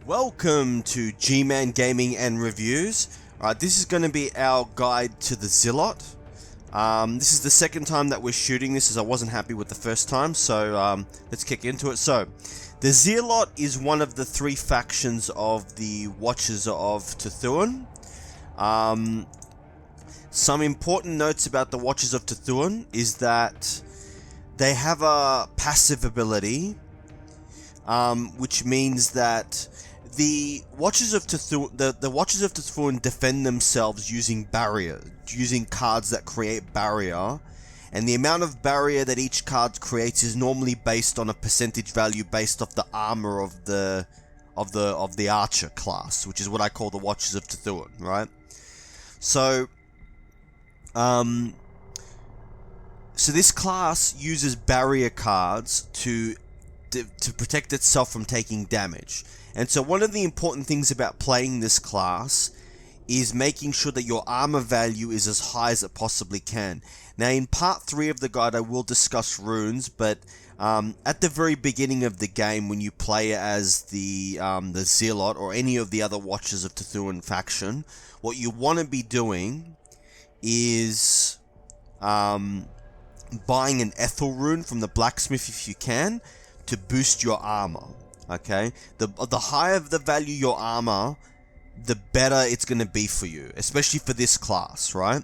Welcome to G-Man Gaming and Reviews. This is going to be our guide to the Zealot. This is the second time that we're shooting this, as I wasn't happy with the first time, so let's kick into it. So, the Zealot is one of the three factions of the Watchers of Tuathan. Some important notes about the Watchers of Tuathan is that they have a passive ability, which means that the Watchers of Tuathan, the Watchers of Tuathan defend themselves using cards that create barrier, and the amount of barrier that each card creates is normally based on a percentage value based off the armor of the archer class, which is what I call the Watchers of Tuathan, right? So, so this class uses barrier cards to protect itself from taking damage. And so one of the important things about playing this class is making sure that your armor value is as high as it possibly can. Now in part 3 of the guide I will discuss runes, but at the very beginning of the game when you play as the Zealot or any of the other Watchers of Tuathan faction, what you want to be doing is buying an Ethel rune from the blacksmith if you can, to boost your armor. Okay, the higher the value your armor, the better it's going to be for you, especially for this class, right?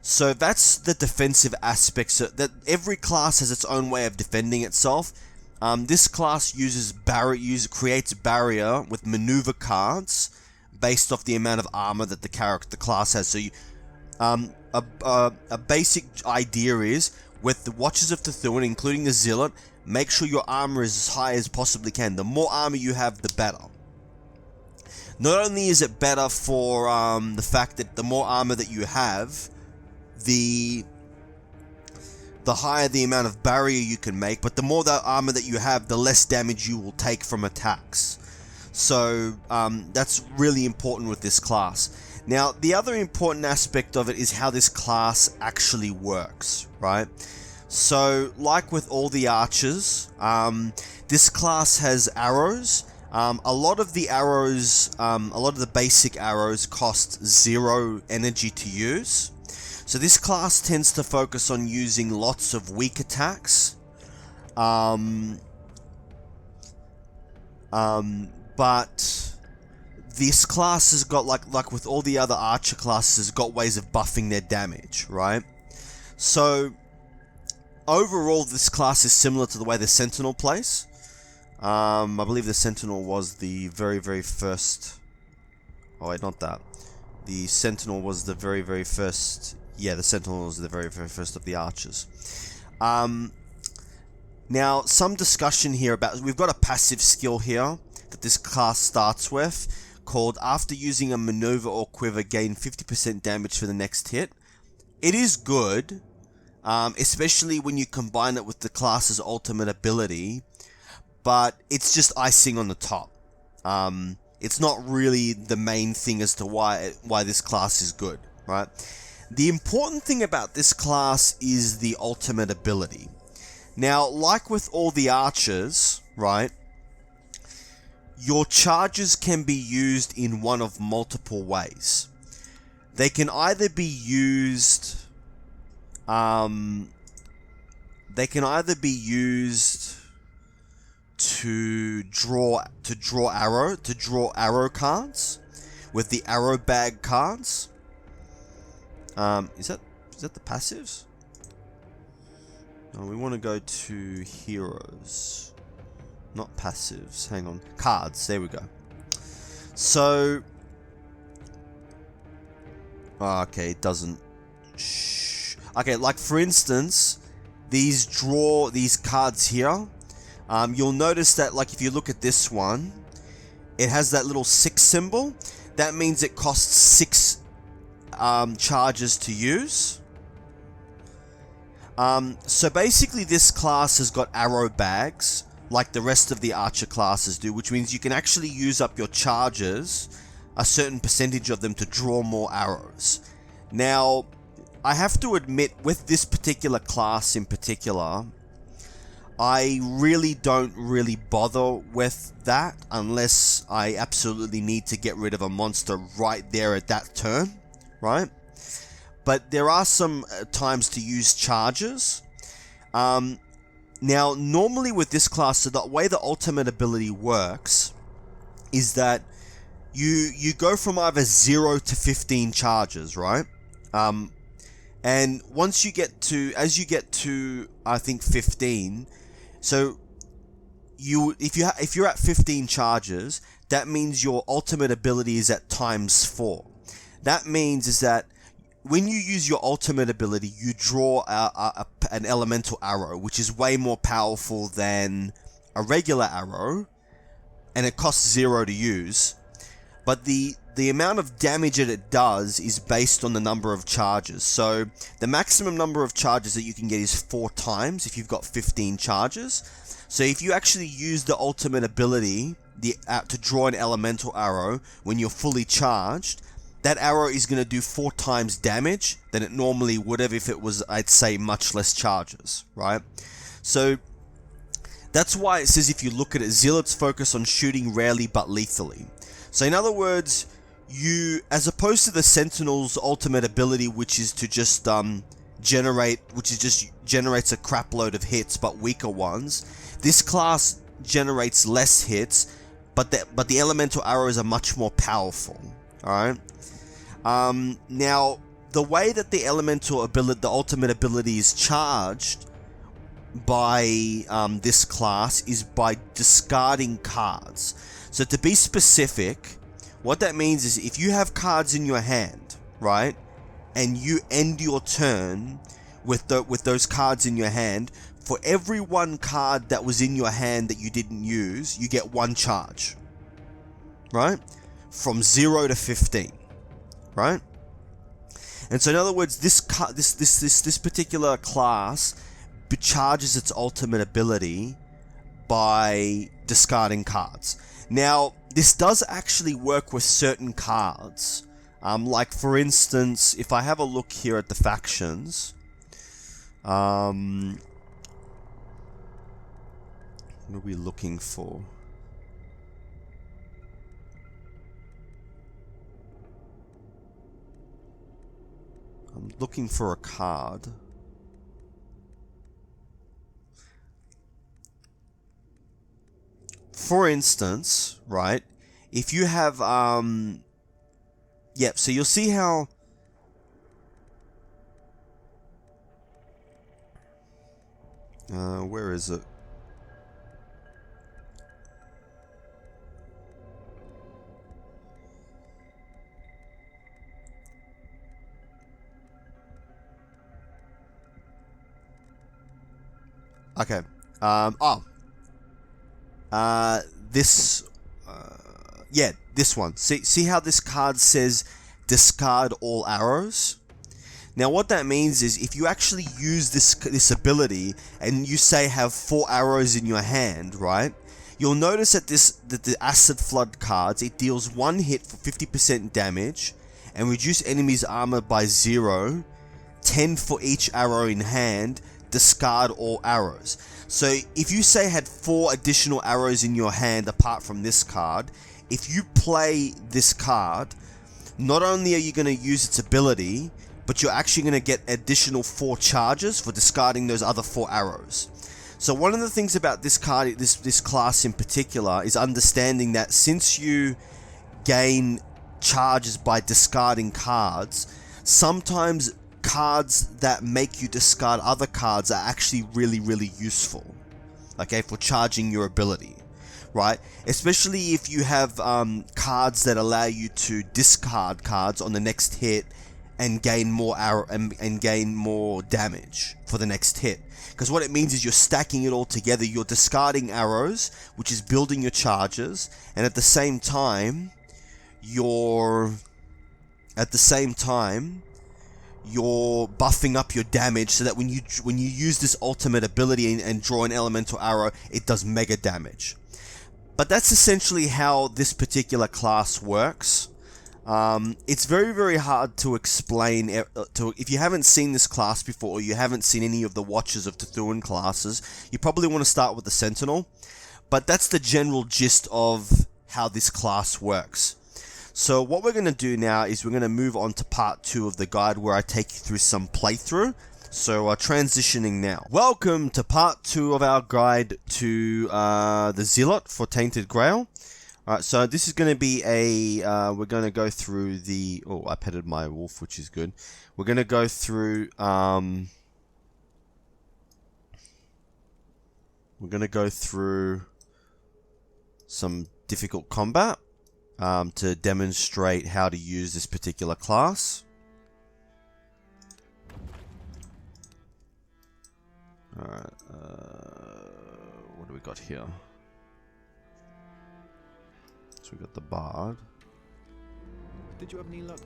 So that's the defensive aspects. That every class has its own way of defending itself. This class creates barrier with maneuver cards based off the amount of armor that the class has. So you, a basic idea is with the Watchers of Tuathan, including the Zealot, make sure your armor is as high as possibly can. The more armor you have, the better. Not only is it better for the fact that the more armor that you have, the higher the amount of barrier you can make, but the more that armor that you have, the less damage you will take from attacks. So that's really important with this class. Now, the other important aspect of it is how this class actually works, right? So, like with all the archers, this class has arrows. A lot of the arrows, a lot of the basic arrows cost 0 energy to use. So this class tends to focus on using lots of weak attacks. But this class has got, like with all the other archer classes, has got ways of buffing their damage, right? So overall, this class is similar to the way the Sentinel plays. I believe the Sentinel was the very, very first... Oh, wait, not that. The Sentinel was the very, very first... Yeah, the Sentinel was the very, very first of the archers. Now, some discussion here about... We've got a passive skill here that this class starts with, called after using a maneuver or quiver, gain 50% damage for the next hit. It is good, especially when you combine it with the class's ultimate ability, but it's just icing on the top. It's not really the main thing as to why this class is good, right? The important thing about this class is the ultimate ability. Now, like with all the archers, right, your charges can be used in one of multiple ways. They can either be used... to draw arrow cards with the arrow bag cards. Is that the passives? No, we want to go to heroes, not passives. Hang on, cards. There we go. So, okay, it doesn't. Okay, like for instance, these cards here. You'll notice that, like, if you look at this one, it has that little 6 symbol. That means it costs 6 charges to use. So basically this class has got arrow bags, like the rest of the archer classes do, which means you can actually use up your charges, a certain percentage of them, to draw more arrows. Now, I have to admit, with this particular class in particular, I really don't bother with that unless I absolutely need to get rid of a monster right there at that turn, right? But there are some times to use charges. Now, normally with this class, so the way the ultimate ability works is that you go from either 0 to 15 charges, right? And once you get to, I think 15, so if you're at 15 charges, that means your ultimate ability is at ×4. That means is that when you use your ultimate ability, you draw an elemental arrow, which is way more powerful than a regular arrow, and it costs 0 to use. But the amount of damage that it does is based on the number of charges. So the maximum number of charges that you can get is 4 times if you've got 15 charges. So if you actually use the ultimate ability to draw an elemental arrow when you're fully charged, that arrow is going to do 4 times damage than it normally would have if it was, I'd say, much less charges, right? So that's why it says, if you look at it, Zealots focus on shooting rarely but lethally. So in other words, as opposed to the Sentinel's ultimate ability, which is to just generates a crap load of hits but weaker ones, this class generates less hits, but the elemental arrows are much more powerful. All right. Now, the way that the ultimate ability is charged by this class is by discarding cards. So to be specific, what that means is if you have cards in your hand, right, and you end your turn with those cards in your hand, for every 1 card that was in your hand that you didn't use, you get 1 charge, right? From 0 to 15, right? And so in other words, this particular class charges its ultimate ability by discarding cards. Now, this does actually work with certain cards. Like, for instance, if I have a look here at the factions, what are we looking for? I'm looking for a card. For instance, right, if you have, yep, so you'll see how, where is it? Okay, this one. See how this card says discard all arrows? Now what that means is if you actually use this ability and you say have 4 arrows in your hand, right? You'll notice that the Acid Flood cards, it deals 1 hit for 50% damage and reduce enemies' armor by 0, 10 for each arrow in hand, discard all arrows. So if you say had 4 additional arrows in your hand apart from this card, if you play this card, not only are you going to use its ability, but you're actually going to get additional 4 charges for discarding those other 4 arrows. So one of the things about this card, this class in particular, is understanding that since you gain charges by discarding cards, sometimes cards that make you discard other cards are actually really, really useful, okay, for charging your ability, right? Especially if you have cards that allow you to discard cards on the next hit and gain more and gain more damage for the next hit. Because what it means is you're stacking it all together. You're discarding arrows, which is building your charges, and at the same time you're buffing up your damage so that when you use this ultimate ability and draw an elemental arrow, it does mega damage. But that's essentially how this particular class works. It's very, very hard to explain if you haven't seen this class before, or you haven't seen any of the Watchers of Tuathan classes. You probably want to start with the Sentinel, but that's the general gist of how this class works. So what we're going to do now is we're going to move on to part 2 of the guide, where I take you through some playthrough. So transitioning now. Welcome to part 2 of our guide to the Zealot for Tainted Grail. Alright, so this is going to be we're going to go through the... Oh, I petted my wolf, which is good. We're going to go through... we're going to go through some difficult combat to demonstrate how to use this particular class. Alright, what do we got here? So we got the Bard. Did you have any luck?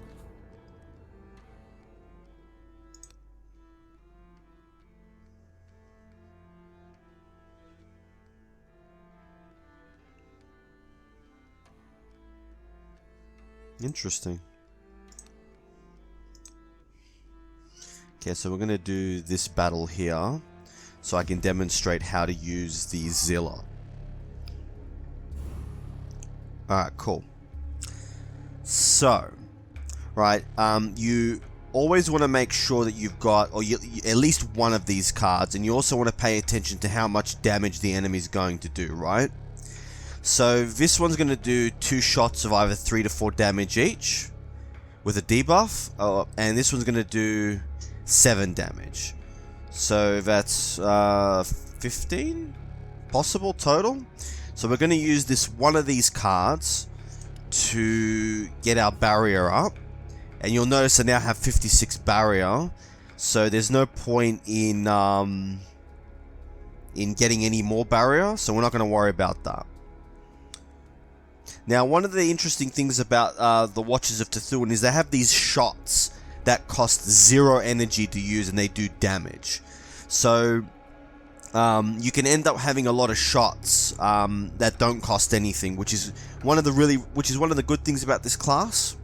Interesting. Okay, so we're going to do this battle here, so I can demonstrate how to use the Zealot. Alright, cool. So, right, you always want to make sure that you've got, at least one of these cards, and you also want to pay attention to how much damage the enemy is going to do, right? So this one's going to do 2 shots of either 3 to 4 damage each with a debuff, and this one's going to do 7 damage. So that's 15 possible total. So we're going to use this one of these cards to get our barrier up, and you'll notice I now have 56 barrier. So there's no point in getting any more barrier, so we're not going to worry about that. Now, one of the interesting things about the Watchers of Tuathan is they have these shots that cost 0 energy to use, and they do damage. So you can end up having a lot of shots that don't cost anything, which is one of the good things about this class.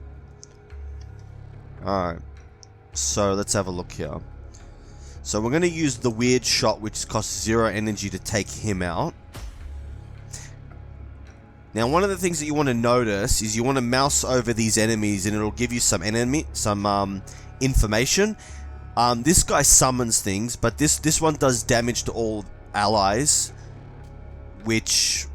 All right, so let's have a look here. So we're going to use the weird shot, which costs 0 energy to take him out. Now, one of the things that you want to notice is you want to mouse over these enemies, and it'll give you some information. This guy summons things, but this one does damage to all allies, which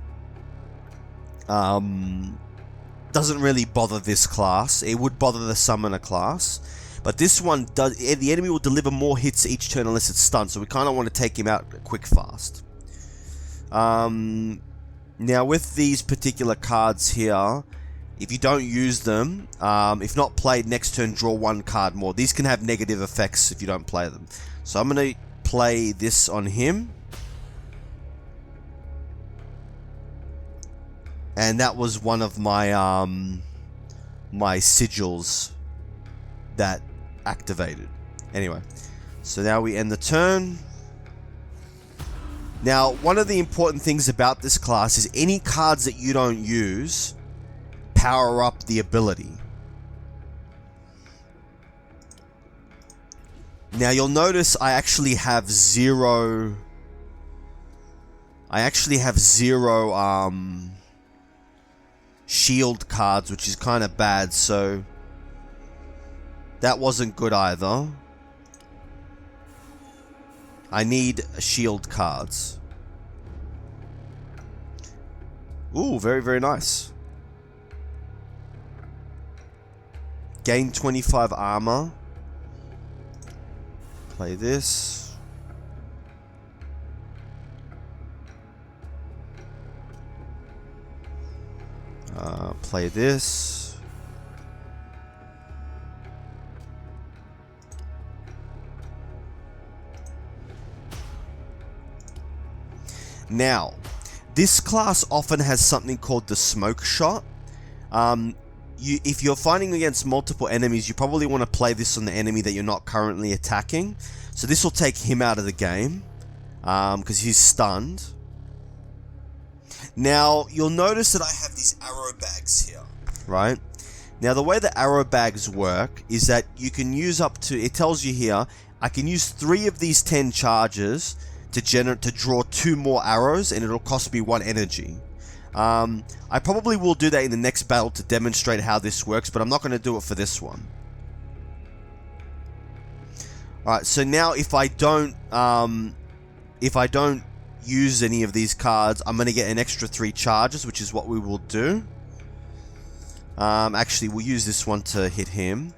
doesn't really bother this class. It would bother the summoner class, but this one does. The enemy will deliver more hits each turn unless it's stunned, so we kind of want to take him out quick, fast. Now, with these particular cards here, if you don't use them, if not played, next turn draw 1 card more. These can have negative effects if you don't play them. So I'm going to play this on him. And that was one of my my sigils that activated. Anyway, so now we end the turn. Now, one of the important things about this class is any cards that you don't use power up the ability. Now, you'll notice I actually have zero shield cards, which is kind of bad, so that wasn't good either. I need shield cards. Ooh, very, very nice. Gain 25 armor. Play this. Play this. Now, this class often has something called the smoke shot. If you're fighting against multiple enemies, you probably want to play this on the enemy that you're not currently attacking. So this will take him out of the game, because he's stunned. Now, you'll notice that I have these arrow bags here, right? Now the way the arrow bags work is that you can use up to, it tells you here, I can use 3 of these 10 charges to draw 2 more arrows, and it'll cost me 1 energy. I probably will do that in the next battle to demonstrate how this works, but I'm not going to do it for this one. Alright, so now if I don't use any of these cards, I'm going to get an extra 3 charges, which is what we will do. Actually, we'll use this one to hit him.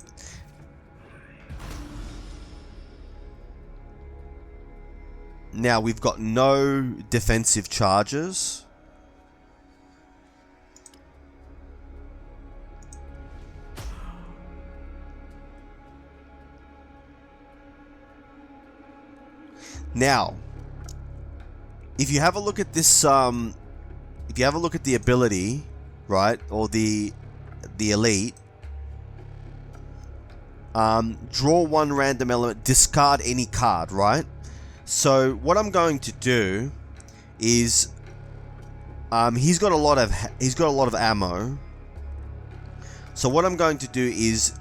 Now, we've got no defensive charges. Now, if you have a look at this, if you have a look at the ability, right, or the elite, draw 1 random element, discard any card, right? So what I'm going to do is, he's got a lot of ammo. So what I'm going to do is,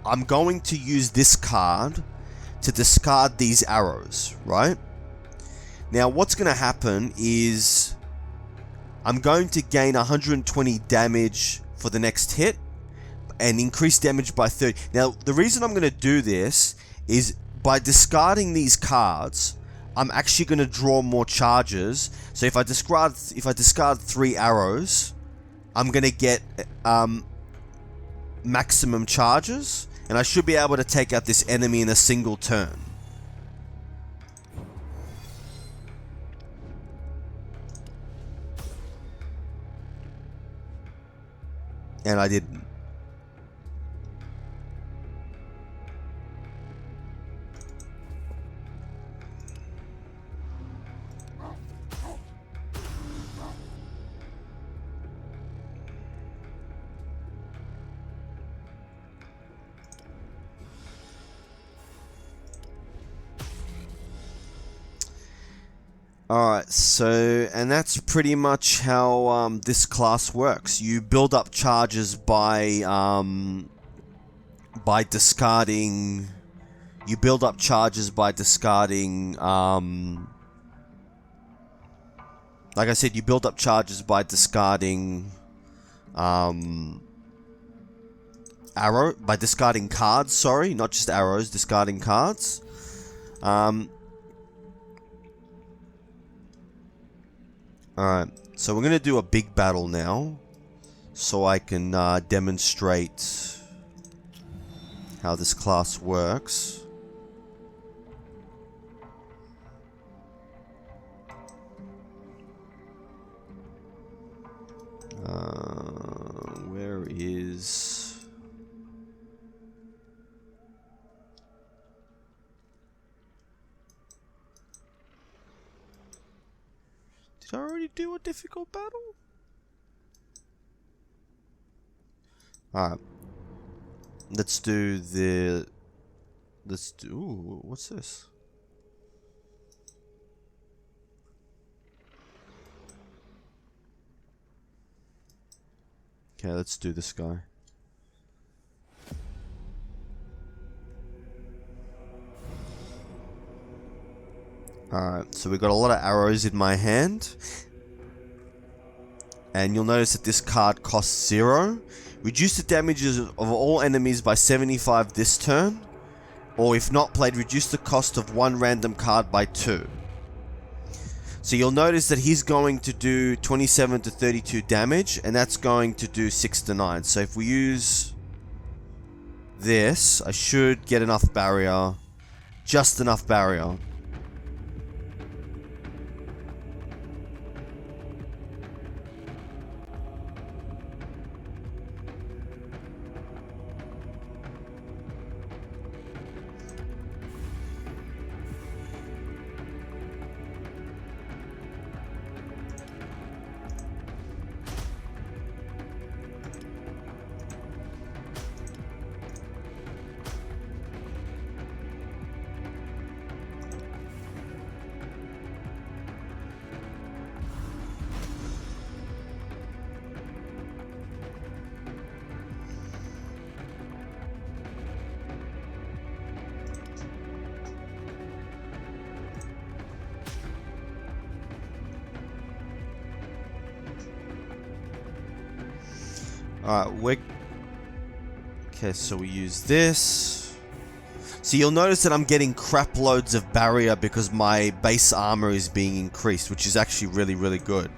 I'm going to use this card to discard these arrows, right? Now what's going to happen is, I'm going to gain 120 damage for the next hit, and increase damage by 30. Now the reason I'm going to do this is, by discarding these cards, I'm actually going to draw more charges. So if I discard 3 arrows, I'm going to get maximum charges, and I should be able to take out this enemy in a single turn. And I didn't. Alright, so, and that's pretty much how this class works. You build up charges by discarding... You build up charges by discarding... like I said, you build up charges by discarding... by discarding cards, sorry, not just arrows, discarding cards. Alright, so we're going to do a big battle now, so I can demonstrate how this class works. Where is... Did I already do a difficult battle? Alright. Let's do the... Let's do... Ooh, what's this? Okay, let's do this guy. Alright, so we've got a lot of arrows in my hand. And you'll notice that this card costs 0. Reduce the damages of all enemies by 75 this turn. Or if not played, reduce the cost of 1 random card by 2. So you'll notice that he's going to do 27 to 32 damage, and that's going to do 6 to 9. So if we use this, I should get enough barrier. Just enough barrier. Alright, okay, so we use this. So you'll notice that I'm getting crap loads of barrier because my base armor is being increased, which is actually really, really good.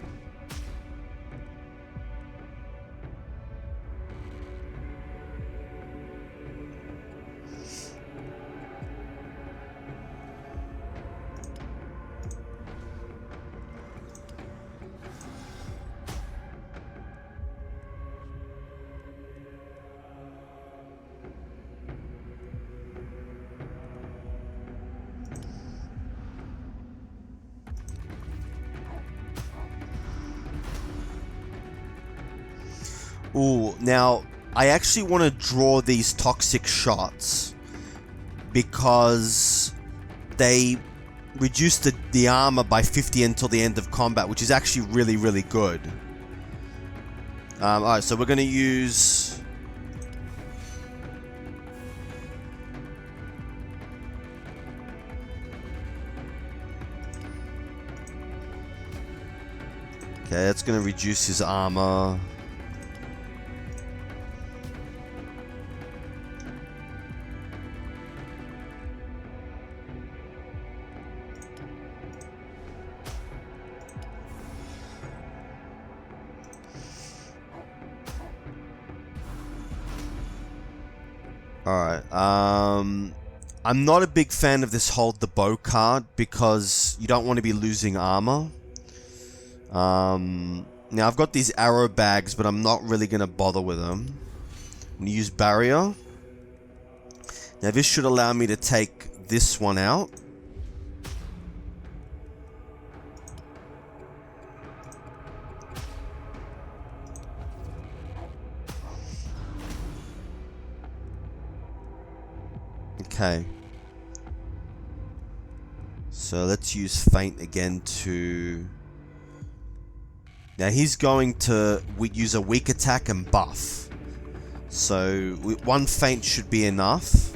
Ooh, now, I actually want to draw these toxic shots because they reduce the armor by 50 until the end of combat, which is actually really, really good. Alright, so we're going to use... Okay, that's going to reduce his armor. Alright, I'm not a big fan of this hold the bow card because you don't want to be losing armor. Now I've got these arrow bags, but I'm not really going to bother with them. I'm going to use barrier. Now this should allow me to take this one out. Okay. So let's use feint again to... Now he's going to use a weak attack and buff. So one feint should be enough.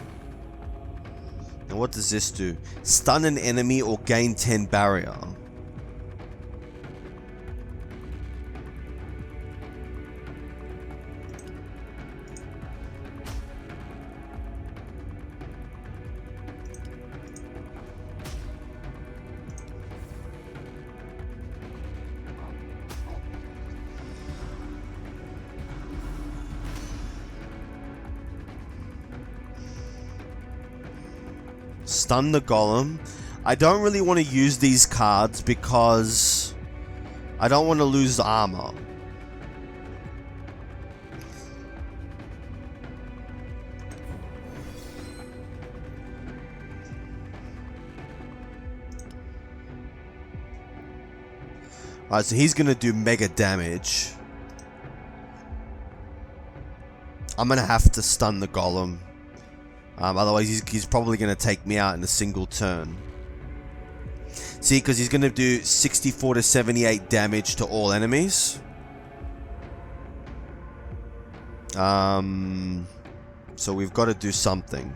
Now what does this do? Stun an enemy or gain 10 barrier. Stun the golem. I don't really want to use these cards because I don't want to lose armor. Alright, so he's going to do mega damage. I'm going to have to stun the golem. Otherwise, he's probably going to take me out in a single turn. See, because he's going to do 64 to 78 damage to all enemies. So we've got to do something.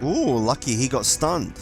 Ooh, lucky he got stunned.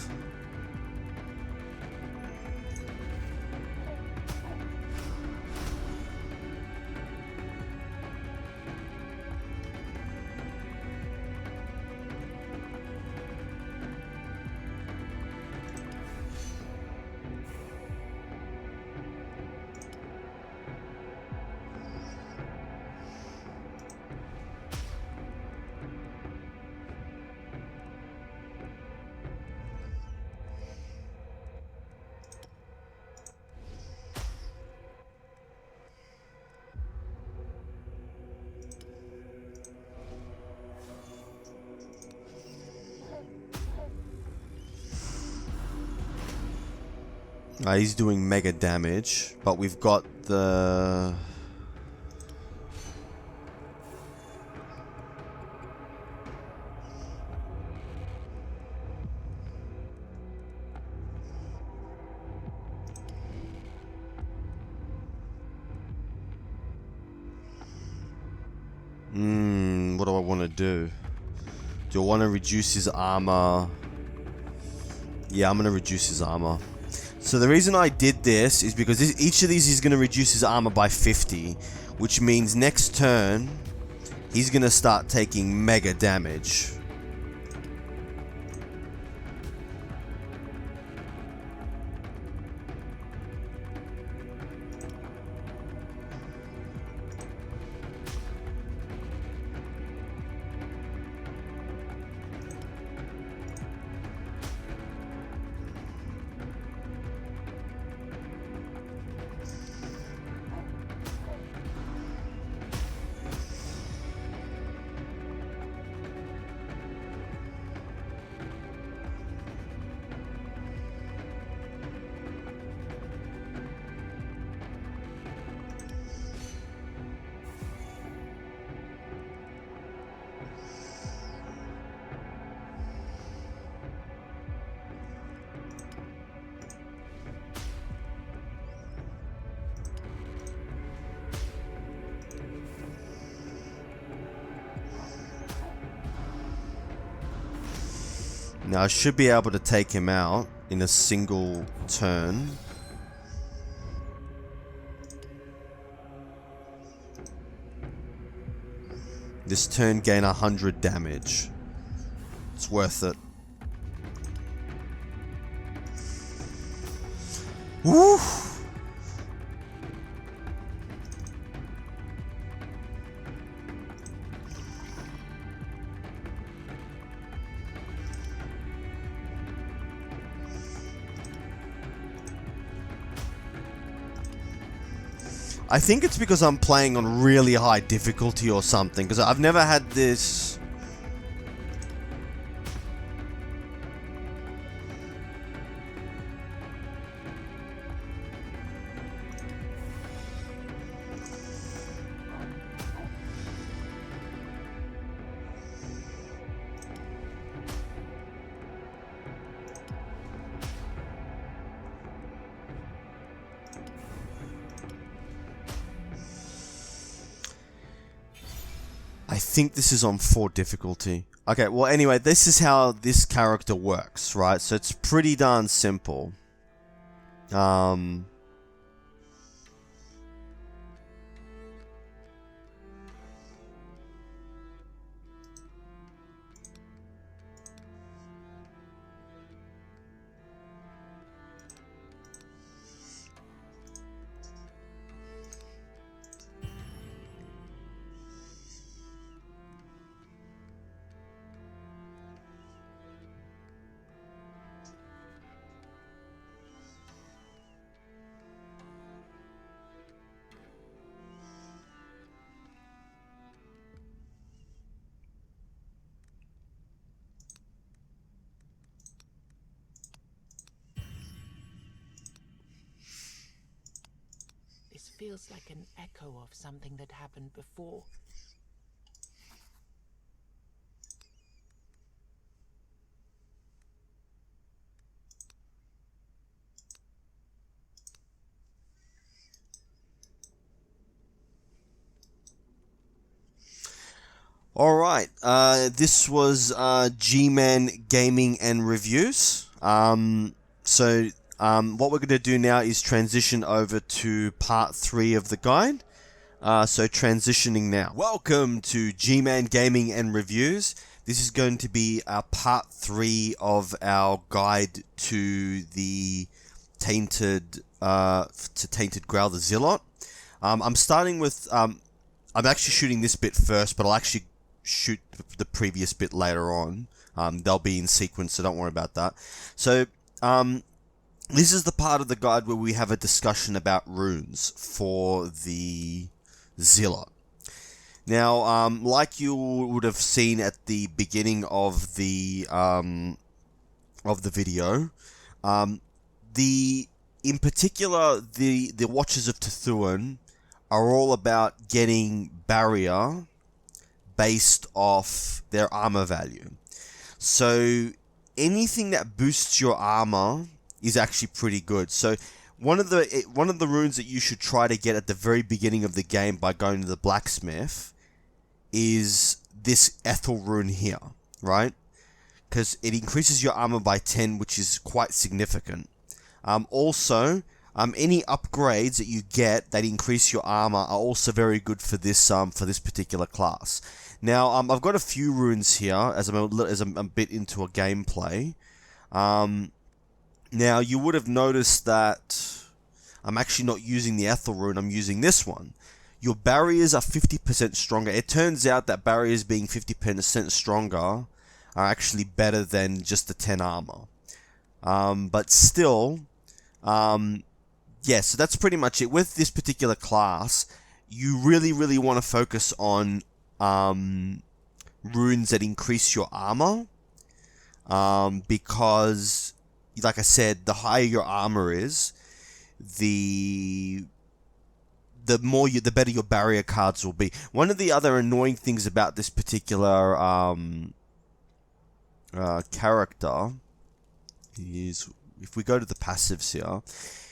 He's doing mega damage, but we've got the... what do I want to do? Do I want to reduce his armor? Yeah, I'm going to reduce his armor. So the reason I did this is because each of these is going to reduce his armor by 50, which means next turn, he's going to start taking mega damage. Now I should be able to take him out in a single turn. This turn gain 100 damage. It's worth it. Woo! I think it's because I'm playing on really high difficulty or something, because I've never had this... I think this is on 4 difficulty. Okay, well anyway, this is how this character works, right? So it's pretty darn simple. Feels like an echo of something that happened before. Alright, this was G-Man Gaming and Reviews. What we're going to do now is transition over to part 3 of the guide. So transitioning now. Welcome to G-Man Gaming and Reviews. This is going to be part 3 of our guide to the Tainted Grail Zealot. I'm starting with... I'm actually shooting this bit first, but I'll actually shoot the previous bit later on. They'll be in sequence, so don't worry about that. So... this is the part of the guide where we have a discussion about runes for the Zealot. Now, like you would have seen at the beginning of the video, the in particular, the Watchers of Tuathan are all about getting barrier based off their armor value. So anything that boosts your armor is actually pretty good. So one of the runes that you should try to get at the very beginning of the game by going to the blacksmith is this Ethel rune here, right? Because it increases your armor by 10, which is quite significant. Also, any upgrades that you get that increase your armor are also very good for this particular class. Now, I've got a few runes here as I'm a bit into a gameplay. Now, you would have noticed that I'm actually not using the Ethel rune, I'm using this one. Your barriers are 50% stronger. It turns out that barriers being 50% stronger are actually better than just the 10 armor. But still, yeah, so that's pretty much it. With this particular class, you really, really want to focus on runes that increase your armor. Because, like I said, the higher your armor is, the better your barrier cards will be. One of the other annoying things about this particular character is, if we go to the passives here,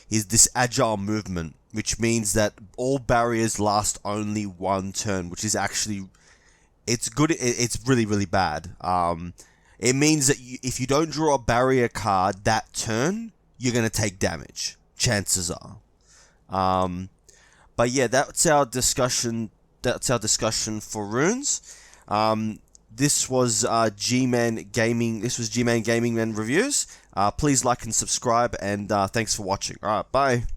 is this agile movement, which means that all barriers last only one turn, which is actually, it's good. It's really, really bad. It means that if you don't draw a barrier card that turn, you're going to take damage. Chances are. But yeah, that's our discussion. That's our discussion for runes. This was G-Man Gaming. This was G-Man Gaming Man Reviews. Please like and subscribe, and thanks for watching. All right, bye.